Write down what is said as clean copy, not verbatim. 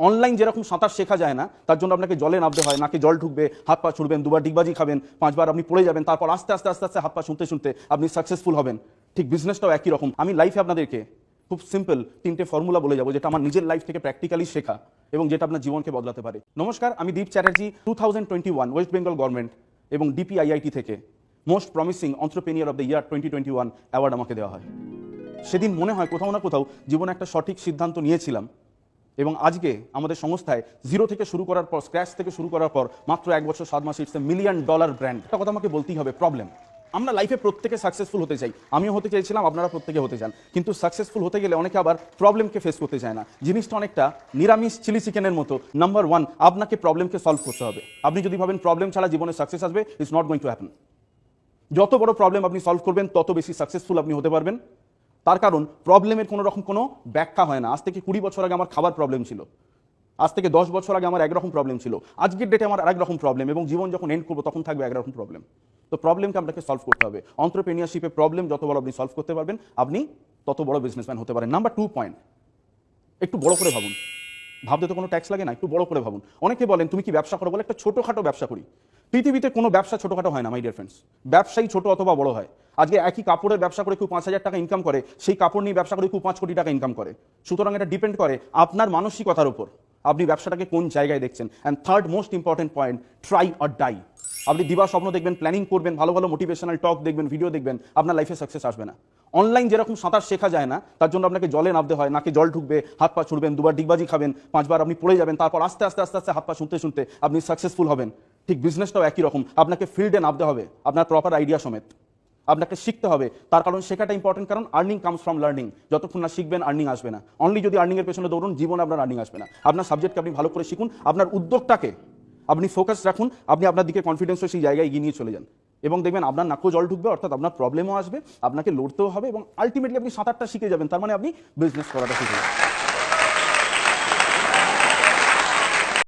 Online যেরকম সাঁতার শেখা যায় না, তার জন্য আপনাকে জলে নামতে হয়, নাকে জল ঢুকবে, হাত পা ছুড়বেন, দুবার ডিগবাজি খাবেন, 5বার আপনি পড়ে যাবেন, তারপর আস্তে আস্তে আস্তে আস্তে হাত পা শুনতে শুনতে আপনি সাকসেসফুল হবেন। ঠিক বিজনেসটাও একই রকম। আমি লাইফে আপনাদেরকে খুব সিম্পল 3টে ফর্মুলা বলে যাবো, যেটা আমার নিজের লাইফ থেকে প্র্যাকটিক্যালি শেখা এবং যেটা আপনার জীবনকে বদলাতে পারে। নমস্কার, আমি দীপ চ্যাটার্জি। 2021 ওয়েস্ট বেঙ্গল গভর্নমেন্ট এবং DPIIT থেকে most promising entrepreneur of the year 2021 award আমাকে দেওয়া হয়। সেদিন মনে হয় কোথাও না কোথাও জীবনে একটা সঠিক সিদ্ধান্ত নিয়েছিলাম এবং আজকে আমাদের সংস্থায় জিরো থেকে শুরু করার পর, স্ক্র্যাচ থেকে শুরু করার পর মাত্র 1 বছর 7 মাসে ইটস $1 মিলিয়ন ব্র্যান্ড। একটা কথা আমাকে বলতেই হবে, প্রবলেম। আমরা লাইফে প্রত্যেকে সাকসেসফুল হতে চাই, আমিও হতে চাইছিলাম, আপনারা প্রত্যেকে হতে চান, কিন্তু সাকসেসফুল হতে গেলে অনেকে আবার প্রবলেমকে ফেস করতে চায় না। জিনিসটা অনেকটা নিরামিষ চিলি চিকেনের মতো। নাম্বার 1, আপনাকে প্রবলেমকে সলভ করতে হবে। আপনি যদি ভাবেন প্রবলেম ছাড়া জীবনে সাকসেস আসবে, it's not going to happen. যত বড় প্রবলেম আপনি সলভ করবেন, তত বেশি সাকসেসফুল আপনি হতে পারবেন। তার কারণ প্রবলেমের কোনো রকম কোনো ব্যাখ্যা হয় না। আজ থেকে 20 বছর আগে আমার খাবার প্রবলেম ছিল, আজ থেকে 10 বছর আগে আমার একরকম প্রবলেম ছিল, আজকের ডেটে আমার আরেক রকম প্রবলেম, এবং জীবন যখন এন্ড করবো তখন থাকবে একরকম প্রবলেম। তো প্রবলেমকে আপনাকে সলভ করতে হবে। এন্টারপ্রেনিউরশিপে প্রবলেম যত বড় আপনি সলভ করতে পারবেন, আপনি তত বড় বিজনেসম্যান হতে পারেন। নাম্বার 2 পয়েন্ট, একটু বড় করে ভাবুন। ভাবতে তো কোনো ট্যাক্স লাগে না, একটু বড় করে ভাবুন। অনেকে বলেন তুমি কি ব্যবসা করো, বলে একটা ছোটোখাটো ব্যবসা করি। পৃথিবীতে কোনো ব্যবসা ছোটোখাটো হয় না মাই ডিয়ার ফ্রেন্ডস। ব্যবসায়ী ছোট অথবা বড় হয়। আজকে একই কাপড়ের ব্যবসা করে কেউ 5,000 টাকা ইনকাম করে, সেই কাপড় নিয়ে ব্যবসা করে কেউ 5 কোটি টাকা ইনকাম করে। সুতরাং এটা ডিপেন্ড করে আপনার মানসিকতার উপর, আপনি ব্যবসাটাকে কোন জায়গায় দেখছেন। And third most important point, try or die. আপনি দিবা স্বপ্ন দেখবেন, প্ল্যানিং করবেন, ভালো ভালো মোটিভেশনাল টক দেখবেন, ভিডিও দেখবেন, আপনার লাইফে সাকসেস আসবে না। অনলাইন যেরকম সাঁতার শেখা যায় না, তার জন্য আপনাকে জলে নামতে হয়, নাকে জল ঢুকবে, হাত পা ছুড়বেন, দুবার ডিগবাজি খাবেন, 5বার আপনি পড়ে যাবেন, তারপর আস্তে আস্তে আস্তে আস্তে হাত পা শুনতে শুনতে আপনি সাকসেসফুল হবেন। ঠিক বিজনেসটাও একই রকম। আপনাকে ফিল্ডে নামতে হবে আপনার প্রপার আইডিয়া সমেত। আপনাকে শিখতে হবে, তার কারণ শেখাটা ইম্পর্টেন্ট, কারণ আর্নিং কামস ফ্রম লার্নিং। যতক্ষণ না শিখবেন আর্নিং আসবে না। অনলি যদি আর্নিংয়ের পেছনে দৌড়ুন, জীবনে আপনার আর্নিং আসবে না। আপনার সাবজেক্টকে আপনি ভালো করে শিখুন, আপনার উদ্যোগটাকে আপনি ফোকাস রাখুন, আপনি আপনার দিকে কনফিডেন্সও সেই জায়গায় এগিয়ে নিয়ে চলে যান, এবং দেখবেন আপনার নাকও জল ঢুকবে, অর্থাৎ আপনার প্রবলেমও আসবে, আপনাকে লড়তেও হবে, এবং আলটিমেটলি আপনি সাঁতারটা শিখে যাবেন। তার মানে আপনি বিজনেস করাটা শিখে যাবেন।